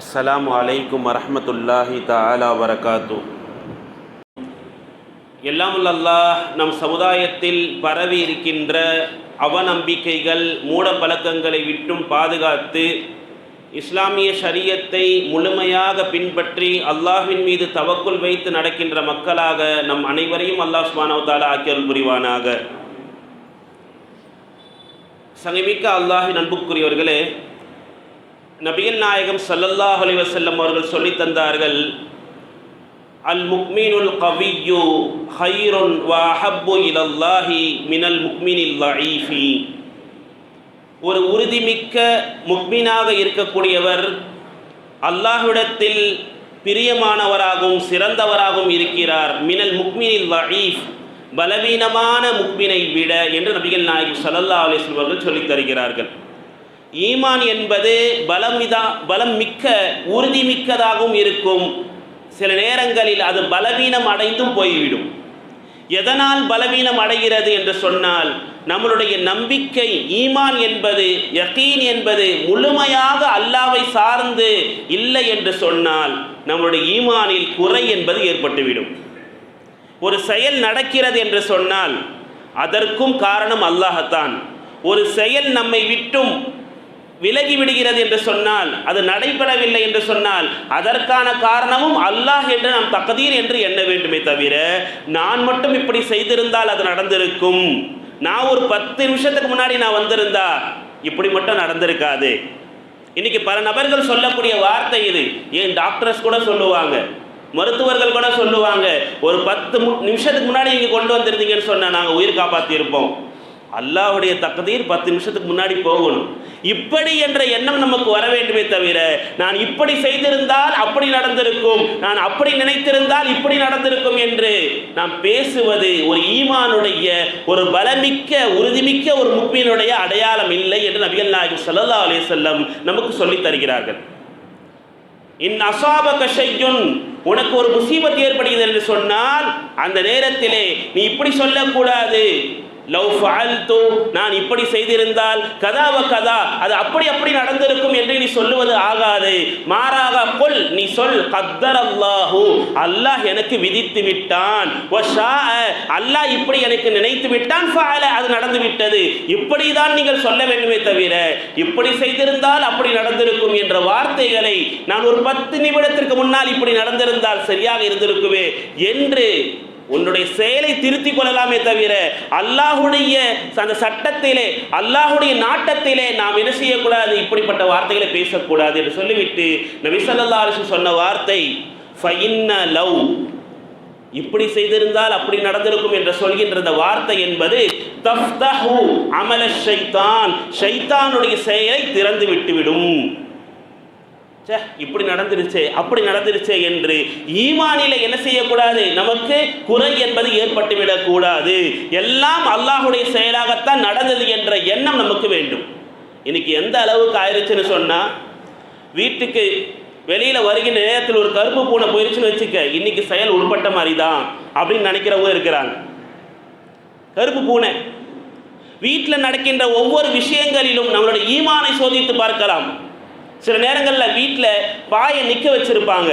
அஸ்ஸலாமு அலைக்கும் வரஹ்மத்துல்லாஹி தஆலா வரகாத்து. எல்லாம் அல்லாஹ் நம் சமுதாயத்தில் பரவி இருக்கின்ற அவநம்பிக்கைகள் மூட பழக்கங்களை விட்டும் பாதுகாத்து இஸ்லாமிய ஷரியத்தை முழுமையாக பின்பற்றி அல்லாஹ்வின் மீது தவக்குல் வைத்து நடக்கின்ற மக்களாக நம் அனைவரையும் அல்லாஹ் சுப்ஹானஹு வ தஆலா ஆக்கி அருள் புரிவானாக. சங்கமிக்க அல்லாஹ்வின் அன்புக்குரியவர்களே, நபிகள் நாயகம் ஸல்லல்லாஹு அலைஹி வஸல்லம் அவர்கள் சொல்லி தந்தார்கள், அல் முக்மினுல் கவிய்யு ஹைருன் வ அஹப்பு இலல்லாஹி மினல் முக்மினில் லஈஃபி. ஒரு உறுதிமிக்க முக்மீனாக இருக்கக்கூடியவர் அல்லாஹ்விடத்தில் பிரியமானவராகவும் சிறந்தவராகவும் இருக்கிறார். மினல் முக்மினில் லஈஃப், பலவீனமான முக்மினை விட என்று நபிகள் நாயகம் ஸல்லல்லாஹு அலைஹி வஸல்லம் அவர்கள் சொல்லித் தருகிறார்கள். ஈமான் என்பது பலம் மிக்க உறுதிமிக்கதாகவும் இருக்கும். சில நேரங்களில் அது பலவீனம் அடைந்தும் போய்விடும். எதனால் பலவீனம் அடைகிறது என்று சொன்னால், நம்மளுடைய நம்பிக்கை ஈமான் என்பது, யகீன் என்பது முழுமையாக அல்லாஹ்வை சார்ந்து இல்லை என்று சொன்னால் நம்முடைய ஈமானில் குறை என்பது ஏற்பட்டுவிடும். ஒரு செயல் நடக்கிறது என்று சொன்னால் அதற்கும் காரணம் அல்லாஹ்தான். ஒரு செயல் நம்மை விட்டும் விலகி விடுகிறது என்று சொன்னால், அது நடைபெறவில்லை என்று சொன்னால் அதற்கான காரணமும் அல்லாஹ் என்று நாம் தக்தீர் என்று எண்ண வேண்டுமே தவிர, நான் மட்டும் இப்படி செய்திருந்தால் அது நடந்திருக்கும், நான் ஒரு 10 நிமிஷத்துக்கு முன்னாடி நான் வந்திருந்தா இப்படி மட்டும் நடந்திருக்காது. இன்னைக்கு பல நபர்கள் சொல்லக்கூடிய வார்த்தை இது. ஏன் டாக்டர்ஸ் கூட சொல்லுவாங்க, மருத்துவர்கள் கூட சொல்லுவாங்க, ஒரு 10 நிமிஷத்துக்கு முன்னாடி நீங்கள் கொண்டு வந்திருந்தீங்கன்னு சொன்னால் நாங்கள் உயிர் காப்பாற்றியிருப்போம். அல்லாஹ்வுடைய தக்தீர் 10 நிமிஷத்துக்கு முன்னாடி போகணும். இப்படி என்ற எண்ணம் நமக்கு வர வேண்டுமே தவிர, நான் இப்படி செய்திருந்தால் அப்படி நடந்திருக்கும், நான் அப்படி நினைத்திருந்தால் இப்படி நடந்திருக்கும் என்று நாம் பேசுவது ஒரு ஈமானுடைய, ஒரு பலமிக்க உறுதிமிக்க ஒரு முக்மீனுடைய அடையாளம் இல்லை என்று நபிகள் நாயகம் ஸல்லல்லாஹு அலைஹி வஸல்லம் நமக்கு சொல்லித் தருகிறார்கள். இன் அஸாபக ஷையுன், உனக்கு ஒரு முசீபத் ஏற்படுகிறது என்று சொன்னால் அந்த நேரத்திலே நீ இப்படி சொல்லக்கூடாது, லவ் ஃபஅல்து, நான் இப்படி செய்திருந்தால் கதாவ கதா, அது அப்படி அப்படி நடந்திருக்கும் என்று நீ சொல்லுவது ஆகாது. மாறாக கொல், நீ சொல், கத்தரல்லாஹு, அல்லாஹ் எனக்கு விதித்து விட்டான், வஷாஅ, அல்லாஹ் இப்படி எனக்கு நினைத்து விட்டான், ஃபஅல, அது நடந்து விட்டது. இப்படிதான் நீங்கள் சொல்ல வேண்டுமே தவிர, இப்படி செய்திருந்தால் அப்படி நடந்திருக்கும் என்ற வார்த்தைகளை நான் ஒரு 10 நிமிடத்திற்கு முன்னால் இப்படி நடந்திருந்தால் சரியாக இருந்திருக்குமே என்று உன்னுடைய செயலை திருத்திக் கொள்ளலாமே தவிர, அல்லாஹுடைய அந்த சட்டத்திலே, அல்லாஹுடைய நாட்டத்திலே நாம் என்ன செய்யக்கூடாது, இப்படிப்பட்ட வார்த்தைகளை பேசக்கூடாது என்று சொல்லிவிட்டு நபி ஸல்லல்லாஹு அலைஹி வஸல்லம் சொன்ன வார்த்தை ஃபஇன்ன லவ், இப்படி செய்திருந்தால் அப்படி நடந்திருக்கும் என்று சொல்கின்ற இந்த வார்த்தை என்பது தஃப்தஹு அமல ஷைத்தான், ஷைத்தானுடைய செயலை திறந்து விட்டுவிடும். இப்படி நடந்துருச்சே அப்படி நடந்துருச்சே என்று ஈமானிலே என்ன செய்யக்கூடாது, நமக்கு குறை என்பது ஏற்பட்டுவிடக் கூடாது. எல்லாம் அல்லாஹுடைய செயலாகத்தான் நடந்தது என்ற எண்ணம் நமக்கு வேண்டும். இன்னைக்கு எந்த அளவுக்கு ஆயிடுச்சுன்னு சொன்னா, வீட்டுக்கு வெளியில வருகின்ற நேரத்தில் ஒரு கருப்பு பூனை போயிருச்சுன்னு வச்சுக்க, இன்னைக்கு செயல் உள்பட்ட மாதிரி தான் அப்படின்னு நினைக்கிறவங்க இருக்கிறாங்க. கருப்பு பூனை வீட்டில் நடக்கின்ற ஒவ்வொரு விஷயங்களிலும் நம்மளுடைய ஈமானை சோதித்து பார்க்கலாம். சில நேரங்களில் வீட்டில் பாயை நிற்க வச்சுருப்பாங்க,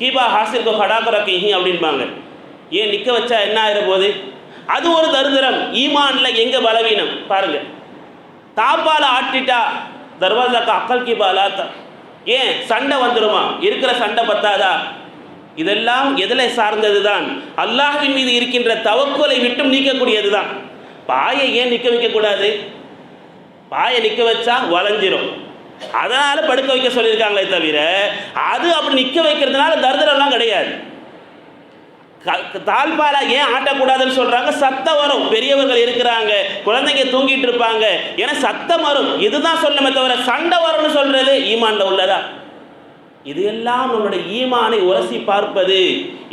கீபா ஹாசிர்கோ ஹடாக்கரக்கி அப்படின்பாங்க. ஏன் நிற்க வச்சா என்ன ஆகிற போது? அது ஒரு தருதரம். ஈமானில் எங்கே பலவீனம் பாருங்க. தாப்பால் ஆட்டிட்டா தர்வாசாக்கு அக்கல் கீபா அலாத்தா, ஏன் சண்டை வந்துடுமா? இருக்கிற சண்டை பத்தாதா? இதெல்லாம் எதில் சார்ந்தது தான்? அல்லாஹ்வின் மீது இருக்கின்ற தவக்குலை விட்டும் நீக்கக்கூடியது தான். பாயை ஏன் நிற்க வைக்கக்கூடாது? பாயை நிற்க வச்சா வளைஞ்சிரும், அதனால படுக்க வைக்க சொல்லியிருக்காங்களே தவிர, அது அப்படி நிற்க வைக்கிறதுனால தர்தரெல்லாம் கிடையாது. தாழ்பாலா ஏன் ஆட்டக்கூடாதுன்னு சொல்றாங்க? சத்தம் வரும், பெரியவர்கள் இருக்கிறாங்க, குழந்தைங்க தூங்கிட்டு இருப்பாங்க, ஏன்னா சத்தம் வரும், இதுதான் சொல்லணுமே தவிர சண்டை வரும்னு சொல்றது ஈமான்ல உள்ளதா? இது எல்லாம் நம்மளுடைய ஈமானை உரசி பார்ப்பது.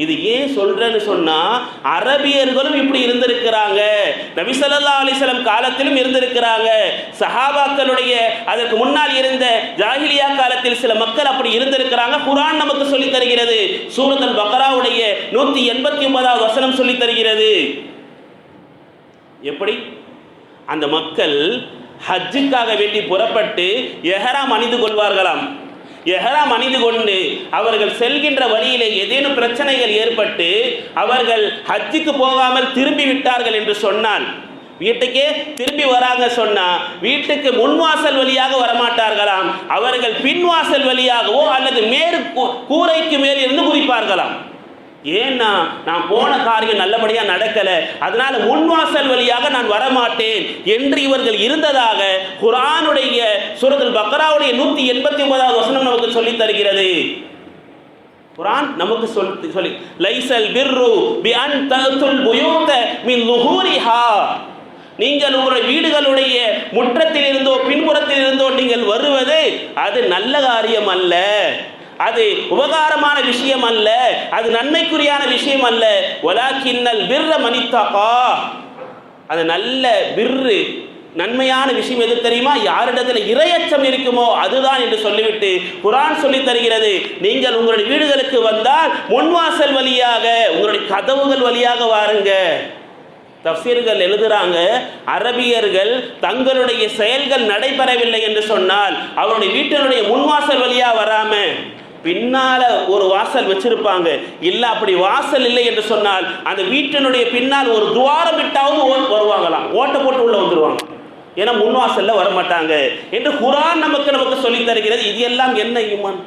இது ஏன் சொல்றேன்னு சொன்னா, அரபியர்களும் இப்படி இருந்திருக்கிறாங்க, நபி ஸல்லல்லாஹு அலைஹி வஸல்லம் காலத்திலும் இருந்திருக்கிறாங்க, சஹாபாக்களுடைய அதற்கு முன்னால் இருந்த ஜாஹிலியா காலத்தில் சில மக்கள் அப்படி இருந்திருக்கிறாங்க. குர்ஆன் நமக்கு சொல்லி தருகிறது. சூரத்துல் பக்ராவுடைய 189வது வசனம் சொல்லி தருகிறது. எப்படி அந்த மக்கள் ஹஜ்ஜுக்காக வேண்டி புறப்பட்டு எஹ்ராம் அணிந்து கொள்வார்களாம். எஹ்ராம் அணிந்து கொண்டு அவர்கள் செல்கின்ற வழியிலே ஏதேனும் பிரச்சனைகள் ஏற்பட்டு அவர்கள் ஹஜ்ஜுக்கு போகாமல் திரும்பி விட்டார்கள் என்று சொன்னால், வீட்டுக்கே திரும்பி வராங்க சொன்னா வீட்டுக்கு முன்வாசல் வழியாக வரமாட்டார்களாம், அவர்கள் பின்வாசல் வழியாகவோ அல்லது கூரைக்கு மேல் இருந்து குதிப்பார்களாம். ஏன்னா நான் போன காரியம் நல்லபடியா நடக்கல, அதனால முன்வாசல் வழியாக நான் வரமாட்டேன் என்று இவர்கள் இருந்ததாக குர்ஆனுடைய சூரத்துல் பக்ராவுடைய 189வது வசனம் நமக்கு சொல்லி தருகிறது. குர்ஆன் நமக்கு சொல்லி லைசல் பிர்ரு பி அன் தஅத்துல் புயூத மின் லுஹூரிஹா, நீங்கள் உங்களுடைய வீடுகளுடைய முற்றத்தில் இருந்தோ பின்புறத்தில் இருந்தோ நீங்கள் வருவது அது நல்ல காரியம் அல்ல, அது உபகாரமான விஷயம் அல்ல, அது நன்மைக்குரியான விஷயம் அல்ல. வலாக்கின்னல் பிர்ர மனித்தகா, அது நல்ல பிர்ரு நன்மையான விஷயம் எது தெரியுமா? யாரிடத்தில் இறையச்சம் இருக்குமோ அதுதான் என்று சொல்லிவிட்டு குர்ஆன் சொல்லி தருகிறது, நீங்கள் உங்களுடைய வீடுகளுக்கு வந்தால் முன்வாசல் வழியாக உங்களுடைய கதவுகள் வழியாக வாருங்க. தஃசீர்கள் எழுதுறாங்க, அரபியர்கள் தங்களுடைய செயல்கள் நடைபெறவில்லை என்று சொன்னால் அவருடைய வீட்டினுடைய முன்வாசல் வழியா வராம பின்னால ஒரு வாசல் வச்சிருப்பாங்க. இல்ல அப்படி வாசல் இல்லை என்று சொன்னால் அந்த வீட்டினுடைய பின்னால் ஒரு துவாரம் விட்டாவது வருவாங்களாம், ஓட்ட போட்டு உள்ள வந்துருவாங்க, ஏன்னா முன்வாசல்ல வரமாட்டாங்க என்று குர்ஆன் நமக்கு சொல்லி தருகிறது. இது எல்லாம் என்ன ஈமான்?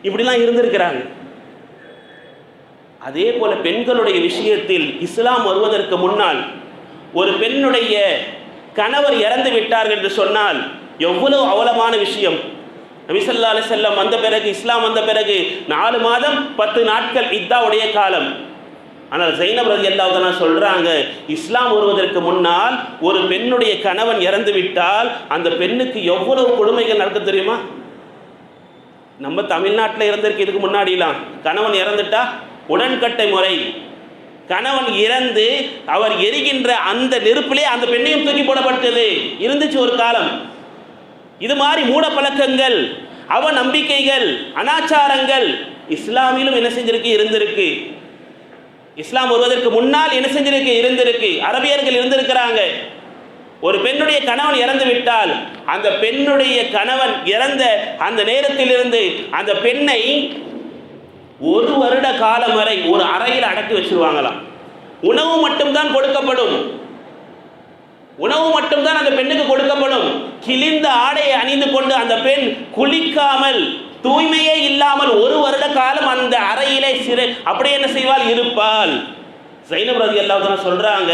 இப்படிலாம் இருந்திருக்கிறாங்க. அதே போல பெண்களுடைய விஷயத்தில் இஸ்லாம் வருவதற்கு முன்னால் ஒரு பெண்ணுடைய கணவர் இறந்து விட்டார்கள் என்று சொன்னால் எவ்வளவு அவலமான விஷயம். நபி ஸல்லல்லாஹு அலைஹி வஸல்லம் வந்த பிறகு, இஸ்லாம் வந்த பிறகு 4 மாதம் 10 நாட்கள் இத்தாவுடைய காலம். ஆனால் ஸைனப் ரலியல்லாஹு அன்ஹா சொல்றாங்க, இஸ்லாம் வருவதற்கு முன்னால் ஒரு பெண்ணுடைய கணவன் இறந்து விட்டால் அந்த பெண்ணுக்கு எவ்வளவு கொடுமைகள் நடக்க தெரியுமா? நம்ம தமிழ்நாட்டில் இருந்திருக்கு இதுக்கு முன்னாடிலாம். கணவன் இறந்துட்டா உடன்கட்டை முறை, கணவன் இறந்து அவர் எரிகின்ற அந்த நெருப்பிலே அந்த பெண்ணையும் தூக்கி போடப்பட்டது இருந்துச்சு ஒரு காலம். இது மாதிரி மூட பழக்கங்கள், அவ நம்பிக்கைகள், அனாச்சாரங்கள் இஸ்லாமிலும் என்ன செஞ்சிருக்கு? இருந்திருக்கு. இஸ்லாம் வருவதற்கு முன்னால் என்ன செஞ்சிருக்கு? இருந்திருக்கு. அரபியர்கள் இருந்திருக்கிறாங்க. ஒரு பெண்ணுடைய கணவன் இறந்து விட்டால் அந்த பெண்ணுடைய கணவன் இறந்த அந்த நேரத்திலிருந்து அந்த பெண்ணை 1 வருட காலம் வரை ஒரு அறையில் அடக்கி வச்சிருவாங்களாம். உணவு மட்டும்தான் கொடுக்கப்படும், உணவு மட்டும்தான் அந்த பெண்ணுக்கு கொடுக்கப்படும். கிழிந்த ஆடையை அணிந்து கொண்டு அந்த பெண் குளிக்காமல் தூய்மையே இல்லாமல் 1 வருட காலம் அந்த அறையிலே அப்படியே என்ன செய்வாள்? இருப்பாள். ஸைனப் ரலியல்லாஹு அன்ஹா சொல்றாங்க,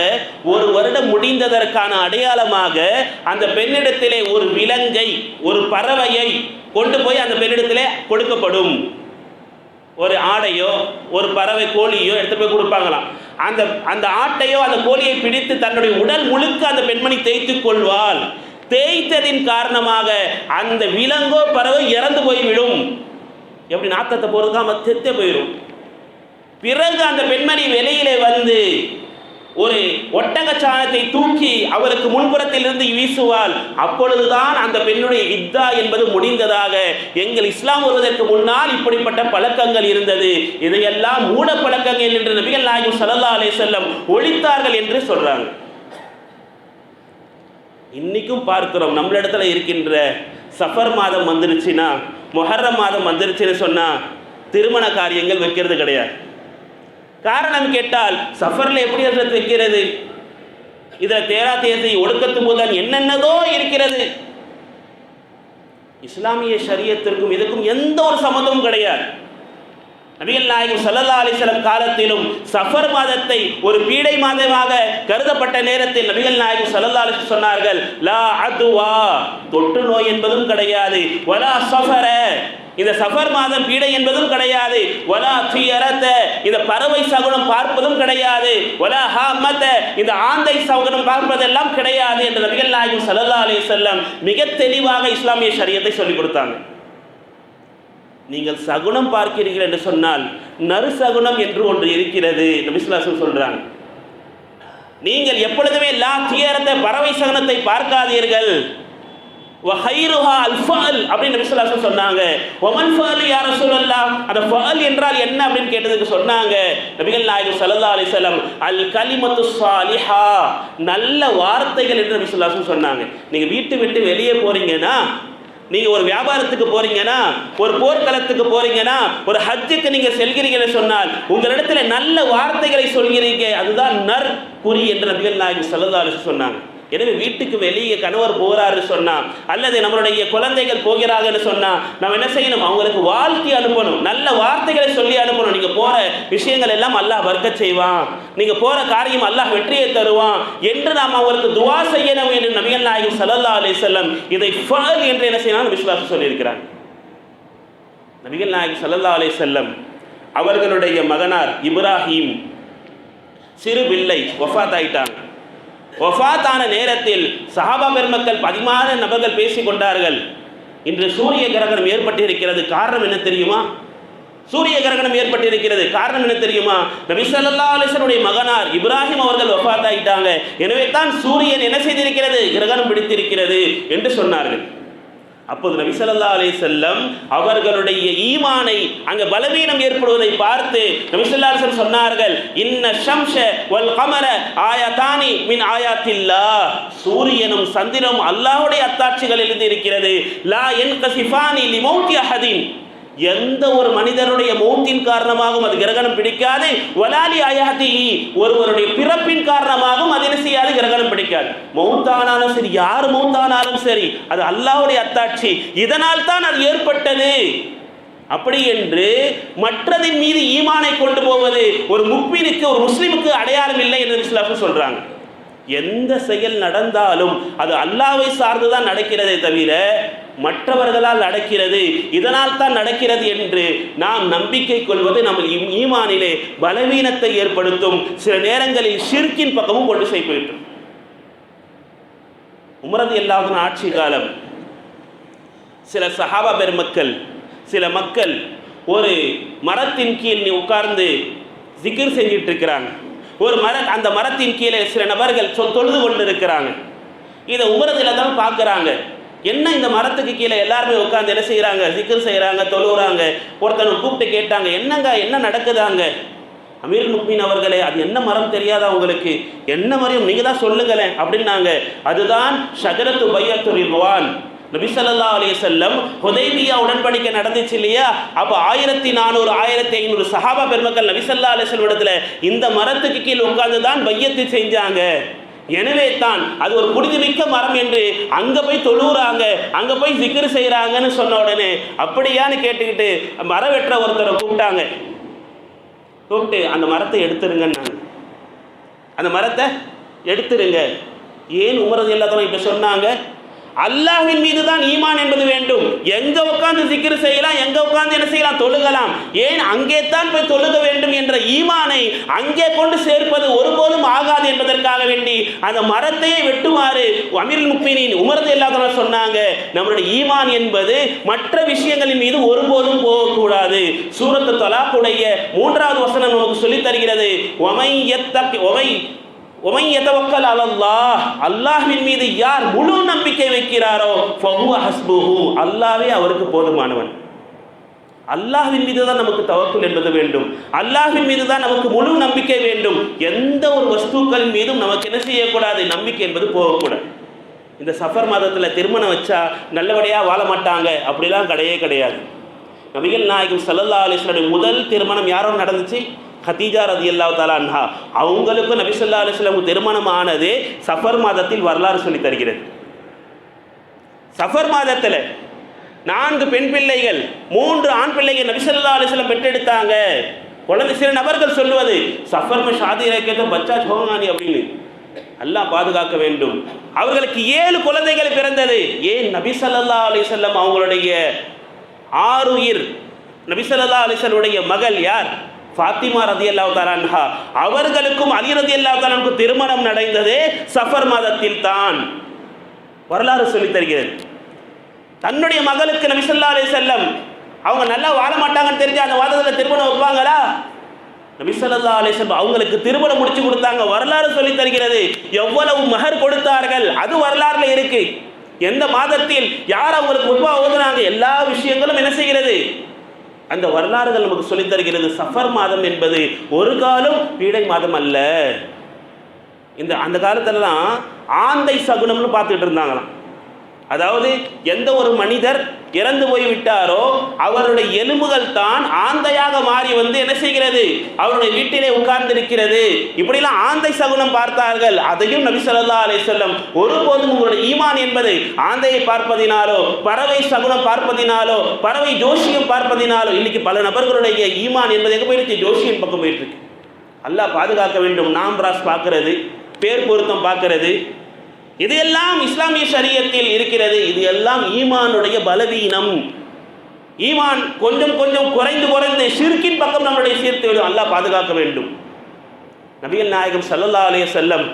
1 வருடம் முடிந்ததற்கான அடையாளமாக அந்த பெண்ணிடத்திலே ஒரு விலங்கை, ஒரு பறவையை கொண்டு போய் அந்த பெண்ணிடத்திலே கொடுக்கப்படும். ஒரு ஆடையோ ஒரு பறவை கோழியோ எடுத்து போய் கொடுப்பாங்களாம். அந்த ஆட்டையோ அந்த கோழியை பிடித்து தன்னுடைய உடல் முழுக்க அந்த பெண்மணி தேய்த்து கொள்வாள். தேய்த்ததின் காரணமாக அந்த விலங்கோ பறவை இறந்து போய்விடும். எப்படி நாத்தத்தை போறதுக்காம செத்தே போயிடும். பிறகு அந்த பெண்மணி வெளியிலே வந்து ஒரு ஒட்டகச்சாணத்தை தூக்கி அவருக்கு முன்புறத்தில் இருந்து வீசுவாள். அப்பொழுதுதான் அந்த பெண்ணுடைய இத்தா என்பது முடிந்ததாக. எங்கள் இஸ்லாம் வருவதற்கு முன்னால் இப்படிப்பட்ட பழக்கங்கள் இருந்தது. இதையெல்லாம் மூட பழக்கங்கள் என்று நபிகள் நாயகம் ஸல்லல்லாஹு அலைஹி வஸல்லம் ஒழித்தார்கள் என்று சொல்றாங்க. இன்னைக்கும் பார்க்கிறோம், நம்மளிடத்துல இருக்கின்ற சஃபர் மாதம் வந்துருச்சுன்னா, முஹர்ரம் மாதம் வந்துருச்சுன்னு சொன்னா திருமண காரியங்கள் வைக்கிறது கிடையாது. காரணம் கேட்டால் சஃபர்ல எப்படி வைக்கிறது? இதில் தேரா தேசை ஒடுக்கத்து போதுதான் என்னென்னதோ இருக்கிறது. இஸ்லாமிய ஷரியத்திற்கும் இதுக்கும் எந்த ஒரு சம்மந்தமும் கிடையாது. நபிகள் நாயகம் ஸல்லல்லாஹு அலைஹி வஸல்லம் காலத்திலும் சஃபர் மாதத்தை ஒரு பீடை மாதமாக கருதப்பட்ட நேரத்தில் நபிகள் நாயகம் ஸல்லல்லாஹு அலைஹி வஸல்லம் சொன்னார்கள், லா அதுவா, தொற்று நோய் என்பதும் கிடையாது, வலா சஃபர, இந்த சஃபர் மாதம் பீடை என்பதும் கிடையாது, வலா தியரத, இந்த பறவை சகுனம் பார்ப்பதும் கிடையாது, வலா ஹாமத, இந்த ஆந்தை சகுனம் பார்ப்பதெல்லாம் கிடையாது என்று நபிகள் நாயகம் ஸல்லல்லாஹு அலைஹி வஸல்லம் மிக தெளிவாக இஸ்லாமிய ஷரியத்தை சொல்லிக் கொடுத்தாங்க. நீங்கள் சகுனம் பார்க்கிறீர்கள் என்று சொன்னால் நறு சகுனம் என்று ஒன்று இருக்கிறது நபி ஸல்லல்லாஹு அலைஹி வஸல்லம் சொல்றாங்க. நீங்கள் எப்பொழுதுமே லா தியரத, பறவை சகுனத்தை பார்க்காதீர்கள். வஹைருஹா அல்ஃபல் அப்படின்னு நபி ஸல்லல்லாஹு அலைஹி வஸல்லம் சொன்னாங்க. வமன் ஃபஅல் யா ரசூலல்லாஹ், அந்த ஃபஅல் என்றால் என்ன அப்படின்னு கேட்டதுக்கு சொன்னாங்க நபிகள் நாயகம் ஸல்லல்லாஹு அலைஹி வஸல்லம், அல் கலிமத்து ஸாலிஹா, நல்ல வார்த்தைகள் என்று நபி ஸல்லல்லாஹு அலைஹி வஸல்லம் சொன்னாங்க. நீங்க வீட்டு விட்டு வெளியே போறீங்கன்னா நீங்கள் ஒரு வியாபாரத்துக்கு போறீங்கன்னா, ஒரு போர்க்களத்துக்கு போறீங்கன்னா, ஒரு ஹஜ்ஜுக்கு நீங்கள் செல்கிறீங்கன்னு சொன்னால் உங்களிடத்துல நல்ல வார்த்தைகளை சொல்கிறீங்க, அதுதான் நற்குறி என்று நபிகள் நாயகம் ஸல்லல்லாஹு அலைஹி வஸல்லம் சொன்னாங்க. எனவே வீட்டுக்கு வெளியே கணவர் போகிறாருன்னு சொன்னா, அல்லது நம்மளுடைய குழந்தைகள் போகிறாங்கன்னு சொன்னா, நம்ம என்ன செய்யணும்? அவங்களுக்கு வாழ்த்தி அனுப்பணும், நல்ல வார்த்தைகளை சொல்லி அனுப்பணும். நீங்க போற விஷயங்கள் எல்லாம் அல்லாஹ் பர்க்கத் செய்வான், நீங்க போற காரியம் அல்லாஹ் வெற்றியை தருவான் என்று நாம் அவங்களுக்கு துஆ செய்யணும் என்று நபிகள் நாயகம் ஸல்லல்லாஹு அலைஹி வஸல்லம் இதை ஃபஅல் என்று என்ன செய்யணும் விசுவாசம் சொல்லியிருக்கிறாங்க. நபிகள் நாயகம் ஸல்லல்லாஹு அலைஹி வஸல்லம் அவர்களுடைய மகனார் இப்ராஹிம் சிறு பிள்ளை வஃபாத் ஆயிட்டாங்க. வஃபாத்தான நேரத்தில் சஹாபா பெருமக்கள் 16 நபர்கள் பேசிக் கொண்டார்கள். இன்று சூரிய கிரகணம் ஏற்பட்டிருக்கிறது, காரணம் என்ன தெரியுமா? சூரிய கிரகணம் ஏற்பட்டிருக்கிறது, காரணம் என்ன தெரியுமா? நபி ஸல்லல்லாஹு அலைஹி வஸல்லம் மகனார் இப்ராஹிம் அவர்கள் வஃபாத் ஆயிட்டாங்க, எனவே தான் சூரியன் என்ன செய்திருக்கிறது? கிரகணம் பிடித்திருக்கிறது என்று சொன்னார்கள். அப்போது நபி ஸல்லல்லாஹு அலைஹி வஸல்லம் அவர்களுடைய ஈமானை அங்க பலவீனம் ஏற்படுவதை பார்த்து நபி ஸல்லல்லாஹு அலைஹி வஸல்லம் சொன்னார்கள், இன்ன ஷம்ஸ வல் கமர ஆயத்தானி மின் ஆயாத்தில்லாஹ், சூரியனும் சந்திரனும் அல்லாஹ்வுடைய அத்தாட்சிகளிலிருந்து இருக்கிறது. லா யன்கஸிஃபானி லிமௌத்தி அஹதின், எந்த ஒரு மனிதனுடைய மௌத்தின் காரணமாகவும் அது கிரகணம் பிடிக்காது. வலாலி ஆயாத்தி, ஒருவருடைய பிறப்பின் காரணமாகவும் அது என்ன செய்யாது? கிரகணம் பிடிக்காது. மௌத்தானாலும் சரி, யார் மௌத்தானாலும் சரி, அது அல்லாஹ்வுடைய அத்தாட்சி, இதனால் தான் அது ஏற்பட்டது. அப்படி என்று மற்றதின் மீது ஈமானை கொண்டு போவது ஒரு முக்மீனுக்கு, ஒரு முஸ்லிமுக்கு அடையாளம் இல்லை என்று இஸ்லாம் சொல்றாங்க. எந்த செயல் நடந்தாலும் அது அல்லாஹ்வை சார்ந்துதான் நடக்கிறதே தவிர மற்றவர்களால் நடக்கிறது, இதனால் தான் நடக்கிறது என்று நாம் நம்பிக்கை கொள்வது நம்ம ஈமானிலே பலவீனத்தை ஏற்படுத்தும், சில நேரங்களில் ஷிர்கின் பக்கமும் கொண்டு போயிட்டு. உமர் ரலியல்லாஹு அன்ஹு ஆட்சி காலம், சில சஹாபா பெருமக்கள், சில மக்கள் ஒரு மரத்தின் கீழ் உட்கார்ந்து ஜிக்ர் செஞ்சிட்டு இருக்கிறாங்க. ஒரு அந்த மரத்தின் கீழே சில நபர்கள் தொழுது கொண்டு இருக்கிறாங்க. இதை உமர் ரலியல்லாஹு அன்ஹு பார்க்குறாங்க. என்ன இந்த மரத்துக்கு கீழே எல்லாருமே உட்காந்து என்ன செய்கிறாங்க? ஜிக்ர் செய்கிறாங்க, தொழுகிறாங்க. ஒருத்தனை கூப்பிட்டு கேட்டாங்க, என்னங்க என்ன நடக்குதாங்க? அமீருல் முஃமினீன் அவர்களே, அது என்ன மரம் தெரியாதா உங்களுக்கு? என்ன மரம் நீங்கள் தான் சொல்லுங்களேன் அப்படின்னாங்க. அதுதான் ஷஜரத்து பையத்து ரில்வான். நபி ஸல்லல்லாஹு அலைஹி வஸல்லம் ஹுதைபியா உடன்படிக்கை நடந்துச்சு இல்லையா? அப்போ 1400 1500 சஹாபா பெருமக்கள் நபி ஸல்லல்லாஹு அலைஹி வஸல்லம் இடத்துல இந்த மரத்துக்கு கீழ் உட்கார்ந்து தான் பையத்து செஞ்சாங்க. எனவே தான் அது ஒரு புனிதமிக்க மரம் என்று அங்க போய் தொழுறாங்க, அங்க போய் ஜிக்ர் செய்யறாங்கன்னு சொன்ன உடனே அப்படியான்னு கேட்டுக்கிட்டு மர வெற்ற ஒருத்தரை கூப்பிட்டாங்க. கூப்பிட்டு அந்த மரத்தை எடுத்துருங்கன்னாங்க. அந்த மரத்தை எடுத்துருங்க. ஏன் உமர் ரலியல்லாஹு அன்ஹு இப்ப சொன்னாங்க? அல்லாஹ்வின் மீது தான் ஈமான் என்பது வேண்டும். எங்க உட்கார்ந்து ஜிக்ர் செய்யலாம், எங்க உட்கார்ந்து என்ன செய்யலாம்? தொழுகலாம். ஏன் அங்கே தான் போய் தொழுக வேண்டும் என்ற ஈமானை அங்கே கொண்டு சேர்ப்பது ஒருபோதும் ஆகாது என்பதற்காக வேண்டி அந்த மரத்தையே வெட்டுமாறு அமீருல் முஃமினீன் உமர் ரலியல்லாஹு அன்ஹு சொன்னாங்க. நம்முடைய ஈமான் என்பது மற்ற விஷயங்களின் மீது ஒருபோதும் போகக்கூடாது. சூரத்து தலாக்குடைய 3வது வசனம் நமக்கு சொல்லித் தருகிறது, அல்லாஹ்வின் மீது யார் முழு நம்பிக்கை வைக்கிறாரோ ஃபஹுவ ஹஸ்புஹு, அல்லாஹ்வே அவருக்கு போதுமானவன். அல்லாஹ்வின் மீது தான் நமக்கு தவக்குல் என்பது வேண்டும். அல்லாஹ்வின் மீது தான் நமக்கு முழு நம்பிக்கை வேண்டும். எந்த ஒரு வஸ்துக்களின் மீதும் நமக்கு என்ன செய்யக்கூடாது? நம்பிக்கை என்பது போகக்கூடாது. இந்த சஃபர் மாதத்தில் திருமணம் வச்சா நல்லபடியாக வாழ மாட்டாங்க அப்படிலாம் கிடையாது. நபிகள் நாயகம் ஸல்லல்லாஹு அலைஹி வஸல்லம் முதல் திருமணம் யாரோ நடந்துச்சு? கதீஜா ரலியல்லாஹு தஆலா அன்ஹா. அவங்களுக்கும் நபி ஸல்லல்லாஹு அலைஹி வஸல்லம் திருமணம் ஆனது சஃபர் மாதத்தில் வரலாறு சொல்லி தருகிறது. சஃபர் மாதத்தில் 4 பெண் பிள்ளைகள் 3 ஆண் பிள்ளைகள் நபி ஸல்லல்லாஹு அலைஹி வஸல்லம் பெற்றெடுத்தாங்க. குழந்தை சில நபர்கள் சொல்லுவது சஃபர் में शादी रखे तो बच्चा छोड़ानी அப்படின்னு. அல்லாஹ் பாதுகாக்க வேண்டும். அவர்களுக்கு 7 குழந்தைகள் பிறந்தது. ஏன்? நபி ஸல்லல்லாஹு அலைஹி வஸல்லம் அவங்களுடைய ஆருயிர் நபி ஸல்லல்லாஹு அலைஹி வஸல்லம் மகள் யார்? ஃபாத்திமா ரலியல்லாஹு தஆலா அன்ஹா. அவர்களுக்கும் அலி ரலியல்லாஹு தஆலா அன்ஹு திருமணம் நடந்ததே சஃபர் மாதத்தில் தான். வரலாறு சொல்லித் தருகிறது. தன்னுடைய மகளுக்கு நபி ஸல்லல்லாஹு அலைஹி வஸல்லம் அவங்க நல்லா வாழ மாட்டாங்கன்னு தெரிஞ்சு அந்த மாதத்தில் திருமணம் வைப்பாங்களா? நபி ஸல்லல்லாஹு அலைஹி வஸல்லம் அவங்களுக்கு திருமணம் முடிச்சு கொடுத்தாங்க. வரலாறு சொல்லித் தருகிறது. எவ்வளவு மஹர் கொடுத்தார்கள் அது வரலாறுல இருக்கு. எந்த மாதத்தில் யார் அவங்களுக்கு உத்வா ஓதுனாங்க, எல்லா விஷயங்களும் என்ன செய்கிறது? அந்த வரலாறுகள் நமக்கு சொல்லித் தருகிறது. சஃபர் மாதம் என்பது ஒரு காலம் பீடை மாதம் அல்ல. அந்த காலத்துலலாம் ஆந்தை சகுனம்னு பார்த்துட்டு இருந்தாங்களாம். அதாவது எந்த ஒரு மனிதர் இறந்து போய்விட்டாரோ அவருடைய எலும்புகள் தான் ஆந்தையாக மாறி என்ன செய்கிறது, அவருடைய வீட்டிலே உட்கார்ந்திருக்கிறது. இப்படிலாம் ஆந்தை சகுனம் பார்த்தார்கள். அதையும் நபி ஸல்லல்லாஹு அலைஹி வஸல்லம் ஒருபோதும் உங்களுடைய ஈமான் என்பது ஆந்தையை பார்ப்பதினாலோ, பறவை சகுனம் பார்ப்பதினாலோ, பறவை ஜோஷியம் பார்ப்பதினாலோ, இன்னைக்கு பல நபர்களுடைய ஈமான் என்பது எங்கே போயிடுச்சு, ஜோஷியம் பக்கம் போயிட்டு இருக்கு. அல்லாஹ் பாதுகாக்க வேண்டும். நாம்பிராஸ் பார்க்கிறது, பேர் பொருத்தம் பார்க்கிறது, இது எல்லாம் இஸ்லாமிய ஷரியத்தில் இருக்கிறது. இது எல்லாம் ஈமானுடைய பலவீனம். ஈமான் கொஞ்சம் கொஞ்சம் குறைந்து ஷிர்கின் பக்கம் நம்மளுடைய சீர்த்து விடும். அல்லாஹ் பாதுகாக்க வேண்டும். நபிகள் நாயகம் ஸல்லல்லாஹு அலைஹி வஸல்லம்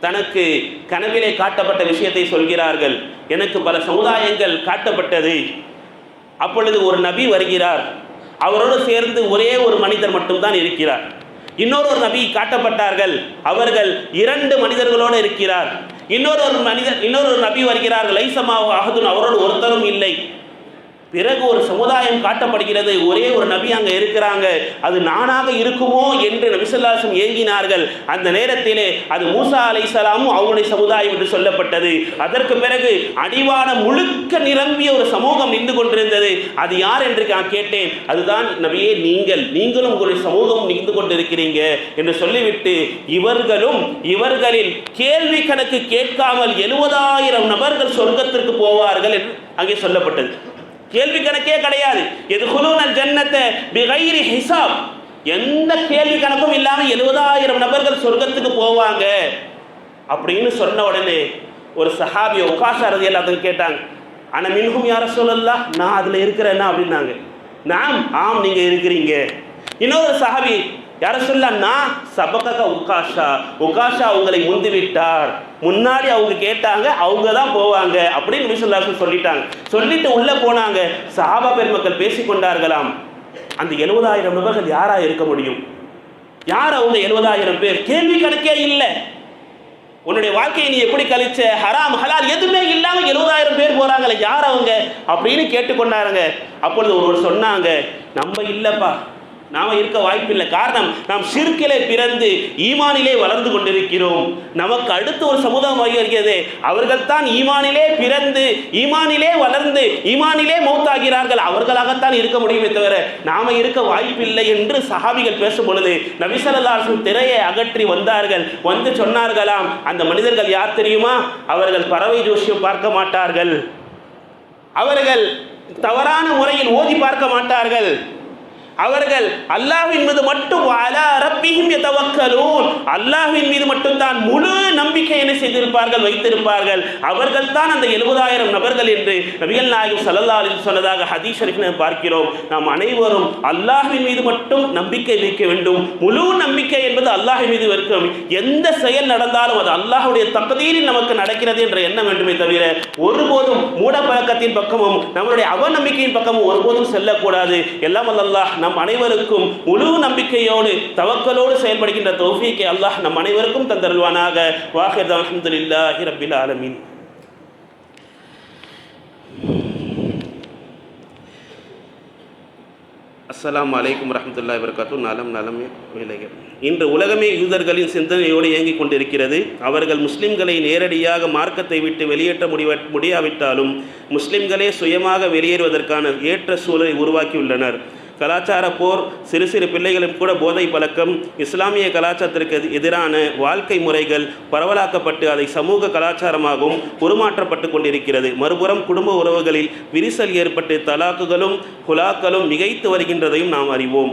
தனக்கு கனவிலே காட்டப்பட்ட விஷயத்தை சொல்கிறார்கள். எனக்கு பல சமுதாயங்கள் காட்டப்பட்டது. அப்பொழுது ஒரு நபி வருகிறார், அவரோடு சேர்ந்து ஒரே ஒரு மனிதர் மட்டும்தான் இருக்கிறார். இன்னொரு நபி காட்டப்பட்டார்கள், அவர்கள் 2 மனிதர்களோடு இருக்கிறார். இன்னொரு நபி வருகிறார்கள், லைசமாஹு அஹதுன், அவரோடு ஒருத்தரும் இல்லை. பிறகு ஒரு சமுதாயம் காட்டப்படுகிறது, ஒரே ஒரு நபி அங்கே இருக்கிறாங்க, அது நானாக இருக்குமோ என்று நபி ஸல்லல்லாஹு அலைஹி வஸல்லம் ஏங்கினார்கள். அந்த நேரத்திலே அது மூசா அலைஹிஸ்ஸலாமும் அவருடைய சமுதாயம் என்று சொல்லப்பட்டது. அதற்கு பிறகு அடிவான முழுக்க நிரம்பிய ஒரு சமூகம் நின்று கொண்டிருந்தது. அது யார் என்று நான் கேட்டேன். அதுதான் நபியே நீங்களும் உங்களுடைய சமூகம் நின்று கொண்டிருக்கிறீங்க என்று சொல்லிவிட்டு இவர்களில் கேள்வி கணக்கு கேட்காமல் 70,000 நபர்கள் சொர்க்கத்திற்கு போவார்கள் என்று அங்கே சொல்லப்பட்டது. கேள்வி கணக்கே கிடையாது. யதுகுலூனல் ஜன்னத பிகைரி ஹிசாப், எந்த கேள்வி கணக்கும் இல்லாமல் 70,000 நபர்கள் சொர்க்கத்துக்கு போவாங்க அப்படின்னு சொன்ன உடனே ஒரு சஹாபி உகாஷா ரலியல்லாஹு அன்ஹு கேட்டாங்க, ஆனா மின்ஹும் யா ரசூலல்லாஹ், நான் அதில் இருக்கிறேன்னா அப்படின்னாங்க. ஆம் நீங்க இருக்கிறீங்க. இன்னொரு சஹாபி, யா ரசூலல்லாஹ், நான் சபகக உகாஷா உங்களை முந்தி விட்டார், முன்னாடி அவங்க கேட்டாங்க, அவங்க தான் போவாங்க அப்படின்னு நபி ஸல்லல்லாஹு அலைஹி வஸல்லம் சொல்லிட்டாங்க. சொல்லிட்டு உள்ள போனாங்க. சஹாபா பெருமக்கள் பேசிக்கொண்டார்களாம், அந்த 70,000 நபர்கள் யாரா இருக்க முடியும்? யார் அவங்க 70,000 பேர்? கேள்வி கணக்கே இல்லை. உன்னுடைய வாழ்க்கையை நீ எப்படி கழிச்ச, ஹராம் ஹலால் எதுவுமே இல்லாம 70,000 பேர் போறாங்களே, யார் அவங்க அப்படின்னு கேட்டுக்கொண்டாருங்க. அப்பொழுது ஒருவர் சொன்னாங்க, நம்ம இல்லப்பா, நாம இருக்க வாய்ப்பில்லை. காரணம், நாம் ஷிர்கிலே பிறந்து ஈமானிலே வளர்ந்து கொண்டிருக்கிறோம். நமக்கு அடுத்து ஒரு சமுதாயம் வருகிறது, அவர்கள் தான் ஈமானிலே பிறந்து ஈமானிலே வளர்ந்து ஈமானிலே மௌத்தாகிறார்கள். அவர்களாகத்தான் இருக்க முடியுமே தவிர நாம இருக்க வாய்ப்பில்லை என்று சஹாபிகள் பேசும் பொழுது நபி ஸல்லல்லாஹு அலைஹி வஸல்லம் திரையை அகற்றி வந்தார்கள். வந்து சொன்னார்களாம், அந்த மனிதர்கள் யார் தெரியுமா? அவர்கள் பறவை ஜோசியம் பார்க்க மாட்டார்கள், அவர்கள் தவறான முறையில் ஓதி பார்க்க மாட்டார்கள், அவர்கள் அல்லாஹ்வின் மீது மட்டும் அலா ரப்பிஹிம் யதவக்கலூன், அல்லாஹ்வின் மீது மட்டும் தான் முழு நம்பிக்கை என்ன செய்திருப்பார்கள், வைத்திருப்பார்கள். அவர்கள் தான் அந்த 70,000 நபர்கள் என்று நபிகள் நாயகம் ஸல்லல்லாஹு அலைஹி வஸல்லம் சொன்னதாக ஹதீஸ் ஷரீஃபில் பார்க்கிறோம். நாம் அனைவரும் அல்லாஹ்வின் மீது மட்டும் நம்பிக்கை வைக்க வேண்டும். முழு நம்பிக்கை என்பது அல்லாஹ்வின் மீது இருக்கும். எந்த செயல் நடந்தாலும் அது அல்லாஹ்வுடைய தக்தீரில் நமக்கு நடக்கிறது என்ற எண்ணம் வேண்டுமே தவிர ஒருபோதும் மூட பழக்கத்தின் பக்கமும் நம்மளுடைய அவநம்பிக்கையின் பக்கமும் ஒருபோதும் செல்லக்கூடாது. எல்லாம் அல்லாஹ் நம் அனைவருக்கும் முழு நம்பிக்கையோடு தவக்கலோடு செயல்படுகின்ற தௌஃபீக்கை அல்லாஹ் நம் அனைவருக்கும் தந்தருள்வானாக. வாஹிர் அல்ஹம்துலில்லாஹி ரப்பில் ஆலமீன். அஸ்ஸலாமு அலைக்கும் வரஹ்மத்துல்லாஹி வபரகாத்துஹு. நலம் விளைகள். இன்று உலகமே யூதர்களின் சிந்தனையோடு இயங்கிக் கொண்டிருக்கிறது. அவர்கள் முஸ்லிம்களை நேரடியாக மார்க்கத்தை விட்டு வெளியேற்ற முடியாவிட்டாலும் முஸ்லிம்களே சுயமாக வெளியேறுவதற்கான ஏற்ற சூழலை உருவாக்கியுள்ளனர். கலாச்சார போர், சிறு சிறு பிள்ளைகளும் கூட போதை பழக்கம், இஸ்லாமிய கலாச்சாரத்திற்கு எதிரான வாழ்க்கை முறைகள் பரவலாக்கப்பட்டு அதை சமூக கலாச்சாரமாகவும் உருமாற்றப்பட்டு கொண்டிருக்கிறது. மறுபுறம் குடும்ப உறவுகளில் விரிசல் ஏற்பட்டு தலாக்குகளும் ஹுலாக்களும் மிகைத்து வருகின்றதையும் நாம் அறிவோம்.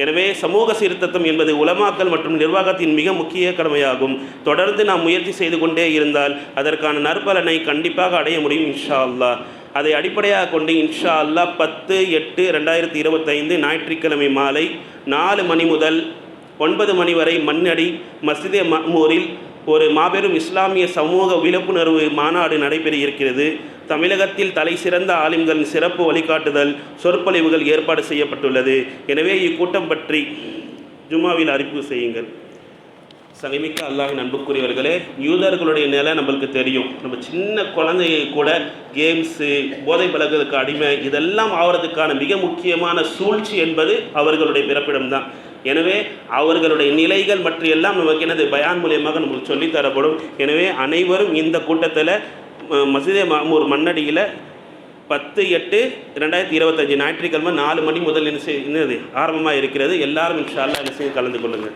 எனவே சமூக சீர்திருத்தம் என்பது உலமாக்கல் மற்றும் நிர்வாகத்தின் மிக முக்கிய கடமையாகும். தொடர்ந்து நாம் முயற்சி செய்து கொண்டே இருந்தால் அதற்கான நற்பலனை கண்டிப்பாக அடைய முடியும் இன்ஷா அல்லாஹ். அதை அடிப்படையாக கொண்டு இன்ஷா அல்லாஹ் 10/8/2025 ஞாயிற்றுக்கிழமை மாலை 4 மணி முதல் 9 மணி வரை மண்ணடி மஸ்ஜிதே மஅமூரில் ஒரு மாபெரும் இஸ்லாமிய சமூக விழிப்புணர்வு மாநாடு நடைபெற இருக்கிறது. தமிழகத்தில் தலை சிறந்த ஆலிம்களின் சிறப்பு வழிகாட்டுதல் சொற்பொழிவுகள் ஏற்பாடு செய்யப்பட்டுள்ளது. எனவே இக்கூட்டம் பற்றி ஜும்மாவில் அறிவிப்பு செய்யுங்கள். சனிமிக்க அல்லாஹ்வின் அன்புக்குரியவர்களே, யூதர்களுடைய நிலை நம்மளுக்கு தெரியும். நம்ம சின்ன குழந்தையை கூட கேம்ஸு, போதை பழக்கத்துக்கு அடிமை, இதெல்லாம் ஆகிறதுக்கான மிக முக்கியமான சூழ்ச்சி என்பது அவர்களுடைய பிறப்பிடம்தான். எனவே அவர்களுடைய நிலைகள் மற்றும் எல்லாம் நமக்கு என்னது பயான் மூலியமாக நம்மளுக்கு சொல்லித்தரப்படும். எனவே அனைவரும் இந்த கூட்டத்தில் மஸ்ஜிதே மாமூர் மண்ணடியில் 10/8/2025 ஞாயிற்றுக்கிழமை 4 மணி முதல் என்னது ஆரம்பமாக இருக்கிறது. எல்லாரும் இன்ஷா அல்லாஹ் என்ன செய்து கலந்து கொள்ளுங்கள்.